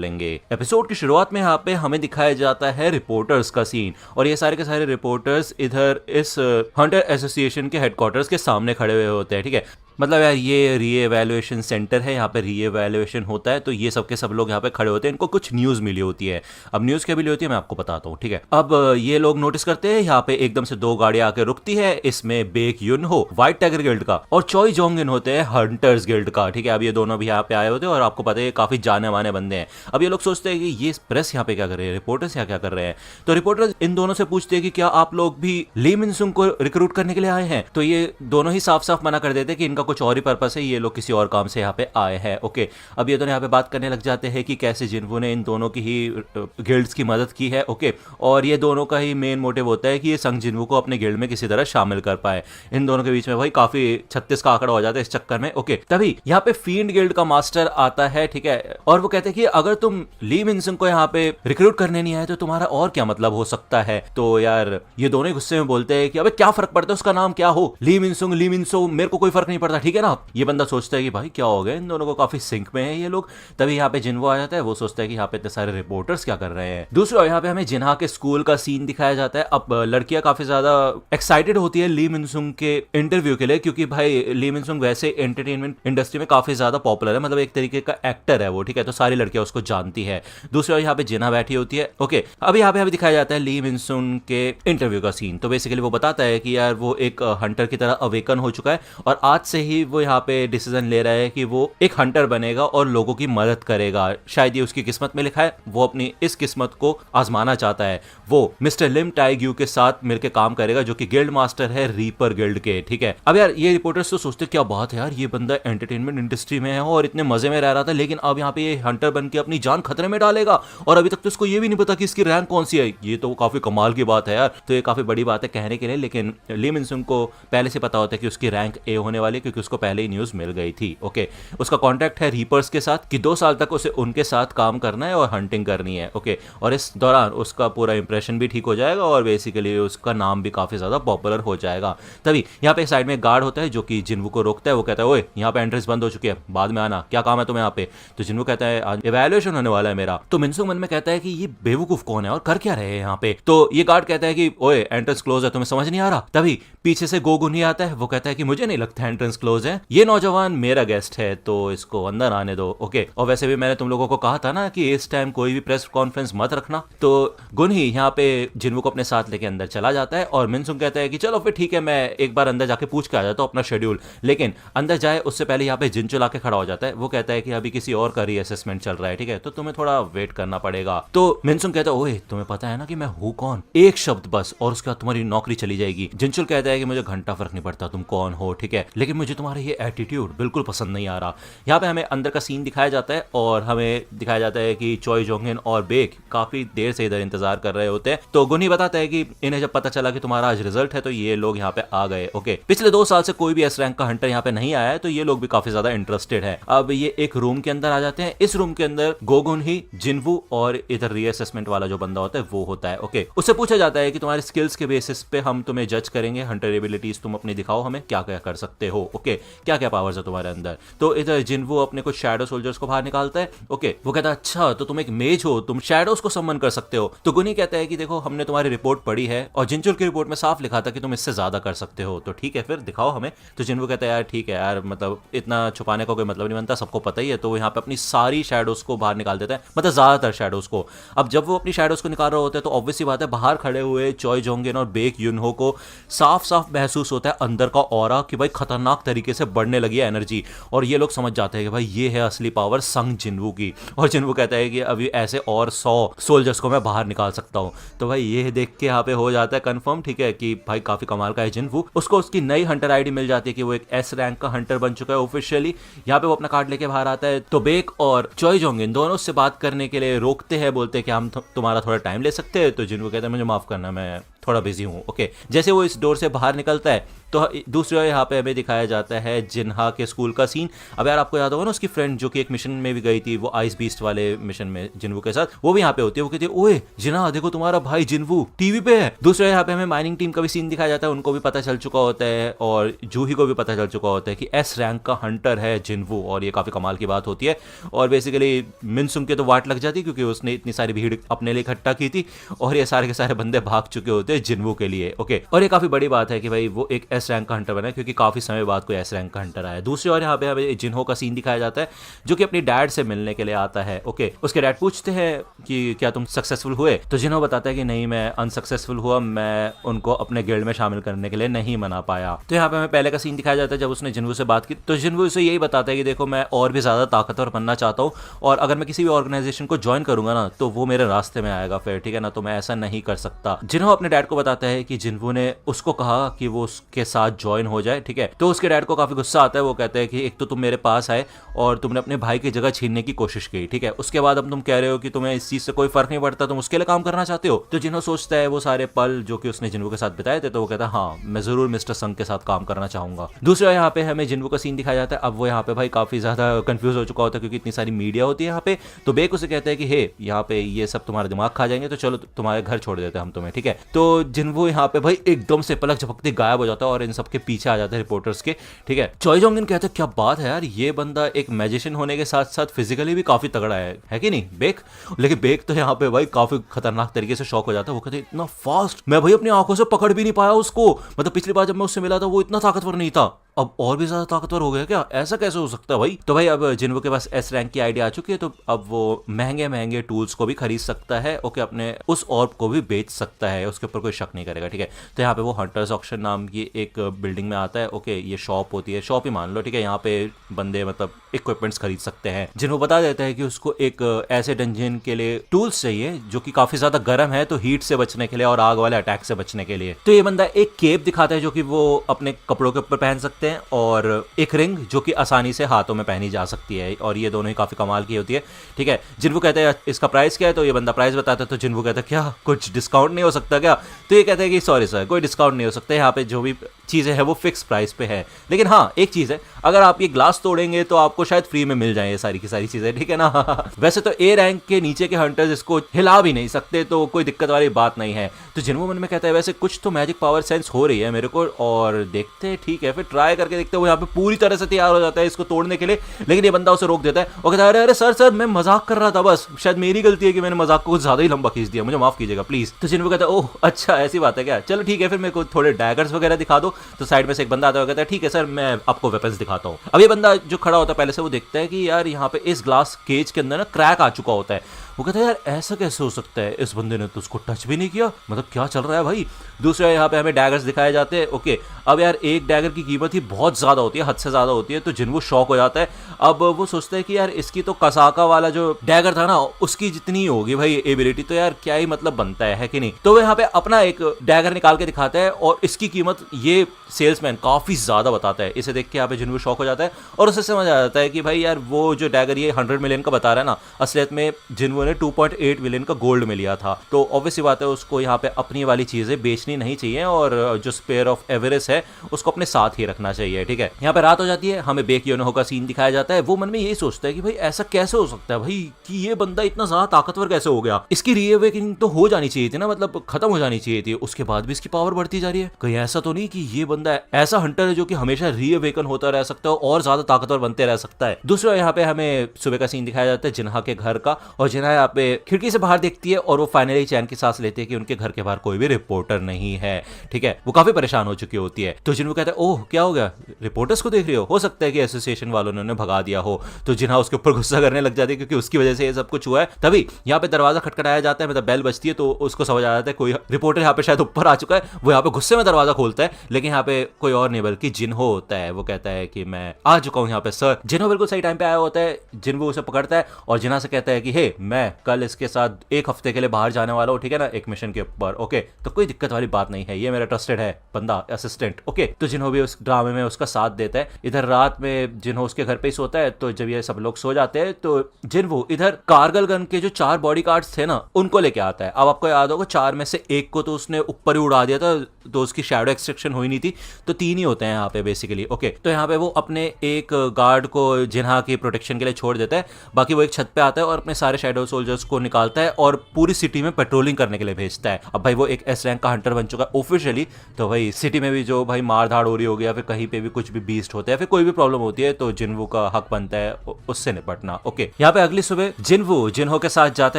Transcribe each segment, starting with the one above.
लेंगे। एपिसोड की शुरुआत में यहाँ पे हमें दिखाया जाता है रिपोर्टर्स का सीन, और ये सारे के सारे रिपोर्टर्स इधर इस हंटर एसोसिएशन के हेडक्वार्टर्स के सामने खड़े हुए होते हैं। ठीक है, मतलब यार ये रीएवैल्यूएशन सेंटर है, यहाँ पे रीएवैल्यूएशन होता है, तो ये सब के सब लोग यहाँ पे खड़े होते हैं। इनको कुछ न्यूज़ मिली होती है। अब न्यूज़ क्या मिली होती है मैं आपको बताता हूँ। ठीक है, अब ये लोग नोटिस करते हैं यहाँ पे एकदम से दो गाड़ियां आके रुकती है। इसमें बेक युन हो व्हाइट टाइगर गिल्ड का और चॉय जोंगिन होते हैं हंटर्स गिल्ड का। ठीक है, अब ये दोनों भी यहाँ पे आए होते हैं और आपको पता है काफी जाने माने बंदे हैं। अब ये लोग सोचते हैं कि ये प्रेस यहाँ पे क्या कर रहे हैं, रिपोर्टर्स यहाँ क्या कर रहे हैं। तो रिपोर्टर्स इन दोनों से पूछते हैं कि क्या आप लोग भी ली मिनसुंग को रिक्रूट करने के लिए आए हैं। तो ये दोनों ही साफ साफ मना कर देते हैं कि इनका कुछ और ही पर्पस है, ये लोग किसी और काम से यहाँ पे आए हैं। ओके, अब ये दोनों यहाँ पे बात करने लग जाते हैं कि कैसे जिन्वू ने इन दोनों की ही गिल्ड्स की मदद की है। ओके, और ये दोनों का ही मेन मोटिव होता है कि ये संग जिन्वू को अपने गिल्ड में किसी तरह शामिल कर पाए। इन दोनों के बीच में भाई काफी 36 का आंकड़ा हो जाता है इस चक्कर में। ओके, तभी यहाँ पे फील्ड गिल्ड का मास्टर आता है। ठीक है, और वो कहते हैं कि अगर तुम ली मिनसुंग को यहाँ पे रिक्रूट करने नहीं आए तो तुम्हारा और क्या मतलब हो सकता है। तो यार ये दोनों ही गुस्से में बोलते हैं कि अबे क्या फर्क पड़ता है उसका नाम क्या हो, ली मिनसुंग ली मिनसो, मेरे को कोई फर्क नहीं पड़ता। ठीक है ना। ये बंदा सोचता है कि भाई क्या हो गया, इन दोनों को काफी सिंक में है ये लोग। तभी यहाँ पे जिन्वो आ जाता है। वो सोचता है कि यहाँ पे इतने सारे रिपोर्टर्स क्या कर रहे हैं। दूसरा यहाँ पे हमें जिन्हा के स्कूल का सीन दिखाया जाता है। अब लड़कियां काफी ज्यादा एक्साइटेड होती है ली मिनसुंग के इंटरव्यू के लिए, क्योंकि भाई ली मिनसुंग वैसे एंटरटेनमेंट इंडस्ट्री में काफी ज्यादा पॉपुलर है, मतलब एक तरीके का एक्टर है वो। ठीक है, तो सारी लड़कियां उसको जानती है। दूसरी ओर यहाँ पे जिन्हा बैठी होती है। ओके, अब यहाँ पे हमें दिखाया जाता है ली मिनसुंग के इंटरव्यू का सीन। तो बेसिकली वो बताता है कि यार वो एक हंटर की तरह अवेकन हो चुका है और आज से ही वो यहाँ पे डिसीजन ले रहा है कि वो एक हंटर बनेगा और लोगों की मदद करेगा। शायद ये उसकी किस्मत में लिखा है, वो अपनी इस किस्मत को आजमाना चाहता है। वो मिस्टर लिम टाइग्यू के साथ मिलकर काम करेगा, जो कि गिल्ड मास्टर है रीपर गिल्ड के। ठीक है, अब यार ये रिपोर्टर्स तो सोचते क्या बात है यार, ये बंदा एंटरटेनमेंट इंडस्ट्री में है और इतने मजे में रह रहा था, लेकिन अब यहाँ पे ये हंटर बन के अपनी जान खतरे में डालेगा और अभी तक तो इसको ये भी नहीं पता कि इसकी रैंक कौन सी है। ये तो काफी कमाल की बात है यार। तो ये काफी बड़ी बात है कहने के लिए, लेकिन ली मिनसुंग को पहले से पता होता है कि उसकी रैंक ए होने वाली, क्योंकि उसको पहले ही न्यूज मिल गई थी। ओके, उसका कॉन्ट्रैक्ट है रीपर्स के साथ कि 2 साल तक उसे उनके साथ काम करना है और हंटिंग करनी है। ओके, और इस दौरान उसका पूरा इंप्रेशन भी ठीक हो जाएगा और बेसिकली उसका नाम भी काफी ज्यादा पॉपुलर हो जाएगा। तभी यहाँ पे साइड में एक गार्ड होता है जो कि जिन्वू को रोकता है। वो कहता है ओए यहाँ पे एंट्रेंस बंद हो चुकी है, बाद में आना, क्या काम है तुम्हें यहाँ पे। तो जिन्वू कहता है आज इवैल्यूएशन होने वाला है मेरा। तो मिनसुंग मन में कहता है कि ये बेवकूफ कौन है और कर क्या रहे हैं यहाँ पे। तो ये गार्ड कहता है कि ओए एंट्रेंस क्लोज है, तुम्हें समझ नहीं आ रहा। तभी पीछे से गोगुन ही आता है। वो कहता है कि मुझे नहीं लगता एंट्रेंस क्लोज है, ये नौजवान मेरा गेस्ट है तो इसको अंदर आने दो। ओके, और वैसे भी मैंने तुम लोगों को कहा था ना कि इस टाइम कोई भी प्रेस कॉन्फ्रेंस मत रखना। तो गुन ही यहाँ पे जिन्वू को अपने साथ लेके अंदर चला जाता है और मिनसुंग कहता है कि चलो फिर ठीक है, मैं एक बार अंदर जाके पूछ के आ जाता हूँ अपना शेड्यूल। लेकिन अंदर जाए उससे पहले यहाँ पे जिनचुल आके खड़ा हो जाता है। वो कहता है कि अभी किसी और का रीअसेसमेंट चल रहा है, ठीक है, तो तुम्हें थोड़ा वेट करना पड़ेगा। तो मिनसुंग कहता है ओए तुम्हें पता है ना कि मैं हूँ कौन, एक शब्द बस और उसके बाद तुम्हारी नौकरी चली जाएगी। जिनचुल कहता है कि मुझे घंटा फर्क नहीं पड़ता तुम कौन हो, ठीक है, लेकिन मुझे तुम्हारा ये एटीट्यूड बिल्कुल पसंद नहीं आ रहा। यहाँ पे हमें अंदर का सीन दिखाया जाता है और हमें दिखाया जाता है कि चॉय जोंगिन और बेक काफी देर से इधर इंतजार कर रहे होते हैं। तो गुनी बताता है कि इन्हें जब पता चला कि तुम्हारा आज रिजल्ट है तो ये लोग यहाँ पे आ गए। ओके, पिछले 2 साल से कोई भी एस रैंक का हंटर यहाँ पे नहीं आया है, तो ये लोग भी काफी ज्यादा इंटरेस्टेड है। अब ये एक रूम के अंदर आ जाते हैं। इस रूम के अंदर गोगुन ही, जिन्वू और इधर रीअसेसमेंट वाला जो बंदा होता है वो होता है। ओके, उससे पूछा जाता है कि तुम्हारे स्किल्स के बेसिस पे हम तुम्हें जज करेंगे, हंटर एबिलिटीज तुम अपनी दिखाओ, हमें क्या क्या कर सकते हो। ओके, क्या क्या पावर्स है तुम्हारे अंदर। तो इधर जिन्वू अपने कुछ शैडो सोल्जर्स को बाहर निकालता है। ओके, वो कहता है अच्छा तो तुम एक मेज हो, तुम शैडोज को समन कर सकते हो। तो गुनी कहता है कि देखो हमने तुम्हारी रिपोर्ट पढ़ी है और जिनचुल की रिपोर्ट में साफ लिखा था कि तुम इससे ज्यादा कर सकते हो, तो ठीक है फिर दिखाओ हमें। तो जिन्वू कहता है यार ठीक है यार, मतलब इतना छुपाने का कोई मतलब नहीं बनता, सबको पता ही है। तो यहाँ पे अपनी सारी शैडोज को बाहर निकाल देता है, मतलब ज्यादातर शैडोज को। अब जब वो अपनी शैडोज को निकाल रहे होते हैं तो ऑब्वियसली बात है बाहर खड़े हुए चॉय जोंगिन और बेक युनहो को साफ साफ महसूस होता है अंदर का ऑरा कि भाई खतरनाक तरीके से बढ़ने लगी है एनर्जी, और ये लोग समझ जाते हैं कि भाई ये है असली पावर संग जिन्वू की। और जिन्वू कहता है कि अभी ऐसे और 100 सोल्जर्स को मैं बाहर निकाल सकता हूँ। तो भाई ये देख के यहाँ पे हो जाता है कंफर्म, ठीक है, कि भाई काफी कमाल का है जिन्वू। उसको उसकी नई हंटर आईडी मिल जाती है कि वो एक एस रैंक का हंटर बन चुका है ऑफिशियली। यहाँ पे वो अपना कार्ड लेके बाहर आता है। तो बेक और चॉय जोंगिन दोनों से बात करने के लिए रोकते हैं, बोलते हैं कि हम तुम्हारा थोड़ा टाइम ले सकते हैं। तो जिन्वू कहता है मुझे माफ करना, मैं थोड़ा बिजी हूँ। ओके, जैसे वो इस डोर से बाहर निकलता है तो दूसरी ओर यहाँ पे हमें दिखाया जाता है जिन्हा के स्कूल का सीन। अब यार आपको याद होगा ना उसकी फ्रेंड जो कि एक मिशन में भी गई थी, वो आइस बीस्ट वाले मिशन में जिन्वू के साथ, वो भी यहाँ पे होती है। वो कहती है ओए जिन्हा देखो तुम्हारा भाई जिन्वू टीवी पे है। दूसरे यहाँ पे हमें माइनिंग टीम का भी सीन दिखाया जाता है, उनको भी पता चल चुका होता है और जूही को भी पता चल चुका होता है कि एस रैंक का हंटर है जिन्वू, और ये काफी कमाल की बात होती है। और बेसिकली मिनसुंग के तो वाट लग जाती क्योंकि उसने इतनी सारी भीड़ अपने लिए इकट्ठा की थी और ये सारे के सारे बंदे भाग चुके होते हैं जिन्वू के लिए। ओके, और ये काफी बड़ी बात है कि भाई वो एक एस रैंक का हंटर बना क्योंकि काफी समय बाद कोई एस रैंक का हंटर आया। दूसरी ओर यहाँ पे हमें जिन्हो का सीन दिखाया जाता है जो कि अपनी डैड से मिलने के लिए आता है। ओके, उसके डैड पूछते हैं कि क्या तुम सक्सेसफुल हुए, तो जिन्हो बताता है कि नहीं मैं अनसक्सेसफुल हुआ, मैं उनको अपने गिल्ड में शामिल करने के लिए नहीं मना पाया। तो यहाँ पे हमें पहले का सीन दिखाया जाता है जब उसने जिन्वू से बात की, तो जिन्वू उसे यही बताता है कि देखो मैं और भी ज्यादा ताकतवर बनना चाहता हूँ और अगर मैं किसी भी ऑर्गेनाइजेशन को ज्वाइन करूंगा ना तो वो मेरे रास्ते में आएगा फिर, ठीक है ना, तो मैं ऐसा नहीं कर सकता। जिन्हो अपने डैड को बताता है कि जिन्वू ने उसको कहा कि वो उसके साथ ज्वाइन हो जाए, ठीक है। तो उसके डैड को काफी गुस्सा आता है, वो कहते हैं कि एक तो तुम मेरे पास आए और तुमने अपने भाई की जगह छीनने की कोशिश की, ठीक है, उसके बाद अब तुम कह रहे हो कि तुम्हें इस चीज से कोई फर्क नहीं पड़ता, तुम उसके लिए काम करना चाहते हो। तो जिन्हो सोचता है वो सारे पल जो कि उसने जिन्वू के साथ बिताए थे, तो वो कहता है हाँ मैं जरूर मिस्टर संग के साथ काम करना चाहूंगा। दूसरा यहाँ पे हमें जिन्वू का सीन दिखाया जाता है। अब वो यहाँ पे भाई काफी ज्यादा कंफ्यूज हो चुका होता है क्योंकि इतनी सारी मीडिया होती है यहाँ पे। तो बेक उसे कहता है कि हे यहाँ पे ये सब तुम्हारा दिमाग खा जाएंगे, तो चलो तुम्हारे घर छोड़ देते हैं हम तुम्हें, ठीक है। तो जिन्वू यहाँ पे भाई एकदम से पलक झपकते गायब हो जाता है और इन सबके पीछे आ जाते हैं रिपोर्टर्स के, ठीक है। चॉय जोंगिन कहते हैं क्या बात है यार, ये बंदा एक मैजिशियन होने के साथ साथ फिजिकली भी काफी तगड़ा है कि नहीं बेक। लेकिन बेक तो यहाँ पे भाई काफी खतरनाक तरीके से शॉक हो जाता है। वो कहते हैं इतना फास्ट मैं भाई अपनी आंखों से पकड़ भी नहीं पाया उसको, मतलब पिछली बार जब मैं उससे मिला था वो इतना ताकतवर नहीं था, अब और भी ज्यादा ताकतवर हो गया क्या, ऐसा कैसे हो सकता है भाई। तो भाई अब जिन्वू के पास एस रैंक की आइडिया आ चुकी है, तो अब वो महंगे महंगे टूल्स को भी खरीद सकता है। ओके, अपने उस ऑर्ब को भी बेच सकता है, उसके ऊपर कोई शक नहीं करेगा, ठीक है। तो यहाँ पे वो हंटर्स ऑक्शन नाम की एक बिल्डिंग में आता है। ओके, ये शॉप होती है, शॉप ही मान लो, ठीक है। यहाँ पे बंदे मतलब इक्विपमेंट्स खरीद सकते हैं। जिन्वू बता देता है कि उसको एक ऐसे डंजन के लिए टूल्स चाहिए जो कि काफी ज्यादा गर्म है, तो हीट से बचने के लिए और आग वाले अटैक से बचने के लिए। तो ये बंदा एक केप दिखाता है जो कि वो अपने कपड़ों के ऊपर पहन सकते हैं और एक रिंग जो कि आसानी से हाथों में पहनी जा सकती है, और ये दोनों ही काफी कमाल की होती है, ठीक है। जिन्वू कहते हैं इसका प्राइस क्या है, तो ये बंदा प्राइस बताता है। तो जिन्वू कहता है क्या कुछ डिस्काउंट नहीं हो सकता क्या, तो ये कहते हैं कि सॉरी सर कोई डिस्काउंट नहीं हो सकता, यहाँ पे जो भी चीजें हैं वो फिक्स प्राइस पे है। लेकिन हाँ एक चीज है, अगर आप ये ग्लास तोड़ेंगे तो आपको शायद फ्री में मिल जाए ये सारी की सारी चीजें, ठीक है ना। वैसे तो ए रैंक के नीचे के हंटर्स इसको हिला भी नहीं सकते, तो कोई दिक्कत वाली बात नहीं है। तो जिन्वू मन में कहता है वैसे कुछ तो मैजिक पावर सेंस हो रही है मेरे को, और देखते हैं, ठीक है फिर ट्राई करके देखते हैं। वो यहाँ पे पूरी तरह से तैयार हो जाता है इसको तोड़ने के लिए, लेकिन ये बंदा उसे रोक देता है और कहता है अरे अरे सर सर मैं मजाक कर रहा था, बस शायद मेरी गलती है कि मैंने मजाक को कुछ ज्यादा ही लंबा खींच दिया, मुझे माफ कीजिएगा प्लीज। तो जिन्वू कहता है ओह अच्छा ऐसी बात है क्या, चलो ठीक है फिर मेरे को थोड़े डैगर्स वगैरह दिखा दो। तो साइड में से एक बंदा आता है, कहता है ठीक है सर मैं आपको वेपन्स दिखाता हूँ। अब ये बंदा जो खड़ा होता है पहले से, वो देखता है कि यार यहाँ पे इस ग्लास केज के अंदर ना क्रैक आ चुका होता है। वो कहता है यार ऐसा कैसे हो सकता है, इस बंदे ने तो उसको टच भी नहीं किया, मतलब क्या चल रहा है भाई। दूसरा यहाँ पे हमें डैगर्स दिखाए जाते हैं। ओके, अब यार एक डैगर की कीमत ही बहुत ज्यादा होती है, हद से ज्यादा होती है। तो जिन्वू शॉक हो जाता है। अब वो सोचता है कि यार इसकी तो कसाका वाला जो डैगर था ना उसकी जितनी होगी भाई एबिलिटी, तो यार क्या ही मतलब बनता है कि नहीं। तो वो यहाँ पे अपना एक डैगर निकाल के दिखाता है और इसकी कीमत ये सेल्समैन काफी ज्यादा बताता है। इसे देख के यहाँ पे जिन्वू शॉक हो जाता है और उसे समझ आ जाता है कि भाई यार वो जो डैगर ये 100 मिलियन का बता रहा है ना, असलियत में जिन्वू ने 2.8 मिलियन का गोल्ड में लिया था। तो ऑब्वियसली बात है उसको यहाँ पे अपनी वाली चीजें बेचनी नहीं चाहिए और जो स्पेयर ऑफ एवरेस है उसको अपने साथ ही रखना चाहिए, ठीक है। यहाँ पे रात हो जाती है, हमें बेक योनहो का सीन दिखाया जाता है। वो मन में यही सोचता है कि भाई ऐसा कैसे हो सकता है भाई कि ये बंदा इतना ज्यादा ताकतवर कैसे हो गया, इसकी रीअवेकनिंग तो हो जानी चाहिए थी ना, मतलब खत्म हो जानी चाहिए थी, उसके बाद भी इसकी पावर बढ़ती जा रही है। कहीं ऐसा तो नहीं कि ये बंदा ऐसा हंटर है जो कि हमेशा रीअवेकन होता रह सकता है और ज्यादा ताकतवर बनते रह सकता है। दूसरा यहाँ पे हमें सुबह का सीन दिखाया जाता है जिन्हा के घर का, और जिन्हा यहाँ पे खिड़की से बाहर देखती है और वो फाइनली चैन की सांस लेती है कि उनके घर के बाहर कोई भी रिपोर्टर नहीं है, ठीक है। वो काफी परेशान हो चुकी होती है। तो जिन्हों कहता है ओह क्या हो गया, रिपोर्टर्स को देख रही हो सकता है कि एसोसिएशन वालों ने उन्हें भगा दिया हो। तो जिन्हा उसके ऊपर गुस्सा करने लग जाती है क्योंकि उसकी वजह से ये सब कुछ हुआ है। तभी यहाँ पे दरवाजा खटखटाया जाता है, मतलब बेल बजती है, तो उसको समझ आ जाता है कोई रिपोर्टर यहाँ पे शायद ऊपर आ चुका है। वो यहाँ पे गुस्से में दरवाजा खोलता है, लेकिन यहाँ पे कोई और नहीं बल्कि जिन्हो होता है। वो कहता है कि मैं आ चुका हूँ यहाँ पे सर। जिन्हो बिल्कुल सही टाइम पे आया होता है। जिन्हो उसे पकड़ता है और जिन्हा से कहता है कि हे मैं कल इसके साथ एक हफ्ते के लिए बाहर जाने वाला हूँ, ठीक है ना, एक मिशन के ऊपर। ओके, तो कोई दिक्कत वाली बात नहीं है, ये मेरा ट्रस्टेड है बंदा, असिस्टेंट। ओके, तो जिन्हो भी उस ड्रामे में उसका साथ देता है। इधर रात में जिन्हो उसके घर पे ही सोता है, तो जब ये सब लोग सो जाते हैं तो जिन्हो इधर कारगिल गन के जो 4 बॉडीगार्ड्स थे ना उनको लेके आता है। अब आपको याद होगा 4 में से एक को तो उसने ऊपर ही उड़ा दिया था तो उसकी शैडो एक्सट्रैक्शन हुई नहीं थी, तो 3 ही होते हैं यहाँ पे बेसिकली। ओके, तो यहाँ पे वो अपने एक गार्ड को जिन्हा की प्रोटेक्शन के लिए छोड़ देता है, बाकी वो एक छत पे आता है और अपने सारे शैडो सोल्जर्स को निकालता है और पूरी सिटी में पेट्रोलिंग करने के लिए भेजता है। अब भाई वो एक एस रैंक का हंटर बन चुका है ऑफिशियली, तो भाई सिटी में भी जो भाई मार धाड़ हो रही होगी या फिर कहीं पे भी कुछ भी बीस्ट होता है, फिर कोई भी प्रॉब्लम होती है, तो जिन्वू का हक बनता है उससे निपटना। ओके, यहाँ पे अगली सुबह जिन्वू जिन्हो के साथ जाता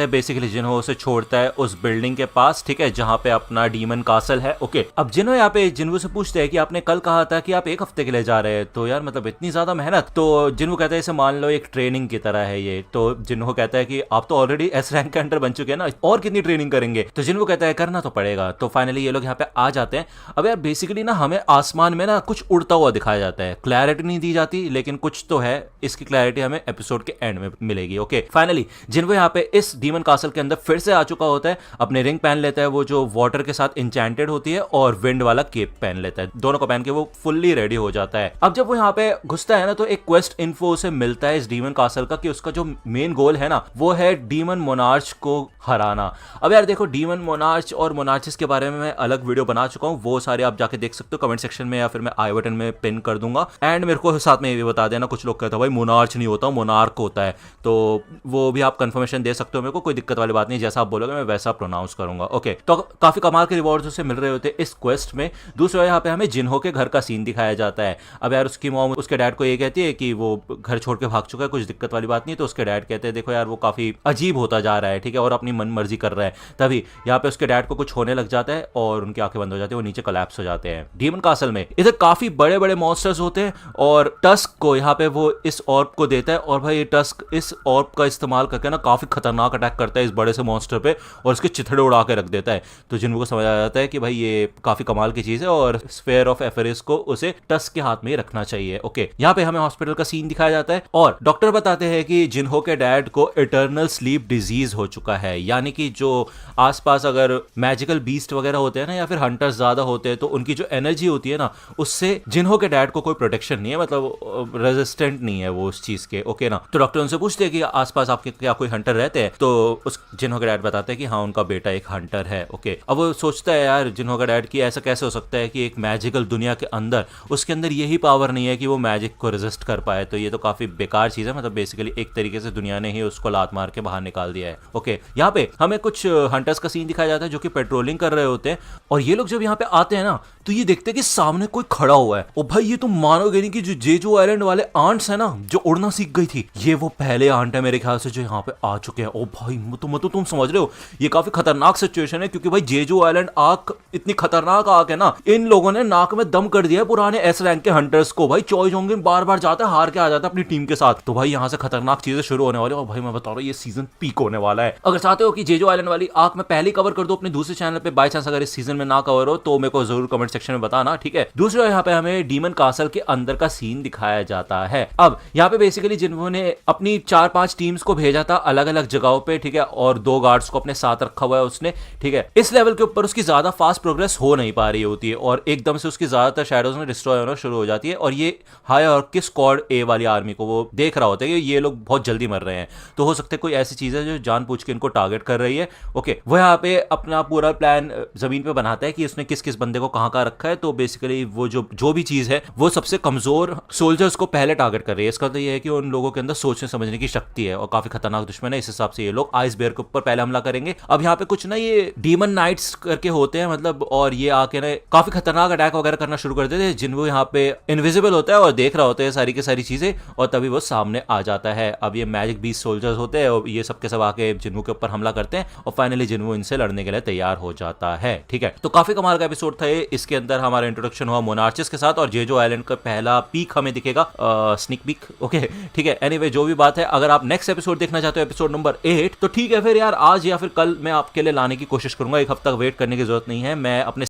है, बेसिकली जिन्हो उसे छोड़ता है उस बिल्डिंग के पास, ठीक है, जहाँ पे अपना डीमन कासल है। ओके, अब जिन्हो यहाँ पे जिन्वू से पूछते हैं कि आपने कल कहा था कि आप 1 हफ्ते के लिए जा रहे हैं, तो यार मतलब इतनी ज्यादा मेहनत। तो जिन्वू कहता है इसे मान लो एक ट्रेनिंग की तरह है ये। तो जिन्हो कहता है कि आप तो ऑलरेडी एस रैंक के अंडर बन चुके हैं ना, और कितनी ट्रेनिंग करेंगे। तो जिन्वू कहता है करना तो पड़ेगा। तो फाइनली ये लोग यहाँ पे आ जाते हैं। अब यार बेसिकली ना हमें आसमान में ना कुछ उड़ता हुआ दिखाया जाता है, क्लैरिटी नहीं दी जाती लेकिन कुछ तो है, इसकी क्लैरिटी हमें एपिसोड के एंड में मिलेगी। ओके, फाइनली जिन्वू यहाँ पे इस डीमन कासल के अंदर फिर से आ चुका होता है, अपने रिंग पहन लेता है वो जो वाटर के साथ इंचेंटेड होती है, और विंड वाला केप पहन लेता है। दोनों को पहन के वो फुल्ली रेडी हो जाता है। अब जब वो यहाँ पे घुसता है ना, तो एक क्वेस्ट इन्फो उसे मिलता है इस डीमन कासल का कि उसका जो मेन गोल है ना, वो है डीमन मोनार्च को हराना। अब यार देखो, डीमन मोनार्च और मोनार्चिस के बारे में मैं अलग वीडियो बना चुका हूँ, वो सारे आप जाके देख सकते हो कमेंट सेक्शन में, या फिर मैं आई बटन में पिन कर दूंगा। एंड मेरे को साथ में ये भी बता देना, कुछ लोग कहते हैं भाई मोनार्च नहीं होता मोनार्क होता है, तो वो भी आप कंफर्मेशन दे सकते हो मेरे को, कोई दिक्कत वाली बात नहीं, जैसा आप बोलोगे मैं वैसा प्रोनाउंस करूंगा। ओके, तो काफी कमाल के रिवॉर्ड्स उसे मिल रहे होते हैं इस क्वेस्ट में। दूसरा यहाँ पे हमें जिन्हो के घर का सीन दिखाया जाता है। अब यार उसकी मॉम उसके डैड को ये कहती है कि वो घर छोड़ के भाग चुका है, कुछ दिक्कत वाली बात नहीं। तो उसके डैड कहते हैं देखो यार वो काफी अजीब होता जा रहा है, ठीक है, और अपनी मन मर्जी कर रहा है। तभी यहाँ पे उसके डैड को कुछ होने लग जाता है और उनकी आंखें बंद हो जाती है, वो नीचे कोलैप्स हो जाते हैं। डीमन कासल में इधर काफी बड़े बड़े मॉन्स्टर्स होते हैं, और टस्क को यहाँ पे वो इस ऑर्ब को देता है, और भाई टस्क इस ऑर्ब का इस्तेमाल करके ना काफी खतरनाक अटैक करता है इस बड़े से मॉन्स्टर पे, और उसके चिथड़े उड़ा के रख देता है। तो जिन्हों को समझ आ जाता है कि भाई ये काफी कमाल की चीज है, और स्फेयर ऑफ एफेरिस को उसे टस्क के हाथ में ही रखना चाहिए। ओके, यहाँ पे हमें हॉस्पिटल का सीन दिखाया जाता है, और डॉक्टर बताते हैं कि जिन्हो के डैड को इटर्नल स्लीप डिजीज हो चुका है, यानी कि जो आसपास अगर मैजिकल बीस्ट वगैरह होते हैं ना, या फिर हंटर्स ज्यादा होते हैं, तो उनकी जो एनर्जी होती है ना, उससे जिन्हो के डैड को कोई प्रोटेक्शन नहीं है, मतलब रेजिस्टेंट नहीं है वो उस चीज के। ओके ना, तो डॉक्टर उनसे पूछते हैं कि आसपास आपके क्या कोई हंटर रहते हैं, तो उस जिन्हो के डैड बताते हैं कि हाँ उनका बेटा एक हंटर है। ओके, अब वो सोचता है यार जिन्हो का डैड कि ऐसा कैसे हो सकता है कि एक मैजिकल दुनिया के अंदर उसके अंदर यही पावर नहीं है कि वो मैजिक को रेजिस्ट कर पाए, तो ये तो काफी बेकार चीज है, मतलब बेसिकली एक तरीके से दुनिया ने ही उसको लात मार के बाहर निकाल दिया है। ओके, यहाँ पे हमें कुछ हंटर्स का सीन दिखाया जाता है जो कि पेट्रोलिंग कर रहे होते हैं, और ये लोग जब यहाँ पे आते हैं ना, तो ये देखते हैं कि सामने कोई खड़ा हुआ है। ओ भाई ये तुम मानोगे नहीं कि जो जेजू आइलैंड वाले आंट्स है ना, जो उड़ना सीख गई थी, ये वो पहले आंट है मेरे ख्याल से जो यहाँ पे आ चुके हैं। ओ भाई तुम समझ रहे हो, ये काफी खतरनाक सिचुएशन है, क्योंकि भाई जेजू आइलैंड आग इतनी खतरनाक आग है ना, इन लोगों ने नाक में दम कर दिया है पुराने एस रैंक के हंटर्स को। भाई चॉय जोंगिन बार बार जाता है, हार के आ जाता है अपनी टीम के साथ, तो भाई यहाँ से खतरनाक चीजें शुरू होने वाली है। और भाई मैं बता रहा हूँ ये सीजन पीक होने वाला है। अगर चाहते हो कि जेजू आइलैंड वाली आग में पहले कवर कर दो अपने दूसरे चैनल पे, बाय चांस अगर इस सीजन में ना कवर हो तो मेरे को जरूर कमेंट सेक्शन में बताना, ठीक है। दूसरा यहाँ पे हमें डीमन कासल के अंदर का सीन दिखाया जाता है। अब यहाँ पे बेसिकली जिन्होंने अपनी 4-5 टीम्स को भेजा था अलग अलग जगहों पे, ठीक है, और 2 गार्ड्स को अपने साथ रखा हुआ है उसने, ठीक है। इस लेवल के ऊपर उसकी ज्यादा फास्ट प्रोग्रेस हो नहीं पा रही होती है, और एकदम से उसकी ज्यादातर शैडोज में डिस्ट्रॉय होना शुरू हो जाती है, और ये हाई और किस स्क्वाड ए वाली आर्मी को वो देख रहा होता है कि ये लोग बहुत जल्दी मर रहे हैं, तो हो सकता है कोई ऐसी चीज है जो जानबूझ के इनको टारगेट कर रही है। ओके, वो यहाँ पे अपना पूरा प्लान जमीन पे बनाता है कि उसने किस किस बंदे को कहाँ कहाँ रखा है, तो बेसिकली वो जो भी चीज है वो सबसे कमजोर सोल्जर्स को पहले टारगेट कर रही है। इसका तो ये है कि उन लोगों के अंदर सोचने समझने की शक्ति है, और काफी खतरनाक दुश्मन है, इस हिसाब से ये लोग आइस बेयर के ऊपर पहले हमला करेंगे। अब यहाँ पे कुछ ना ये डीमन नाइट्स करके होते हैं, मतलब, और ये आके ना काफी खतरनाक अटैक वगैरह करना शुरू कर देते हैं। जिन्हो यहाँ पे इनविजिबल होता है और देख रहा होता है सारी की सारी चीजें, और तभी वो सामने आ जाता है। अब ये मैजिक बीस्ट सोल्जर्स होते हैं, और ये सबके सब आके जिन्हो के ऊपर हमला करते हैं, और फाइनली जिन्हो इनसे लड़ने के लिए तैयार हो जाता है, ठीक है। तो काफी कमाल का एपिसोड था ये। इसके अंदर हमारा इंट्रोडक्शन हुआ मोनार्चिस के साथ, और जेजो आइलैंड का पहला पीक हमें दिखेगा, स्निक पीक। ओके, ठीक है। एनीवे जो भी बात है, अगर आप नेक्स्ट एपिसोड देखना चाहते हो, एपिसोड नंबर 8, तो ठीक है फिर यार आज या फिर कल मैं आपके लिए लाने की कोशिश करूंगा, 1 हफ्ता वेट करने की जरूरत नहीं है। मैं अपने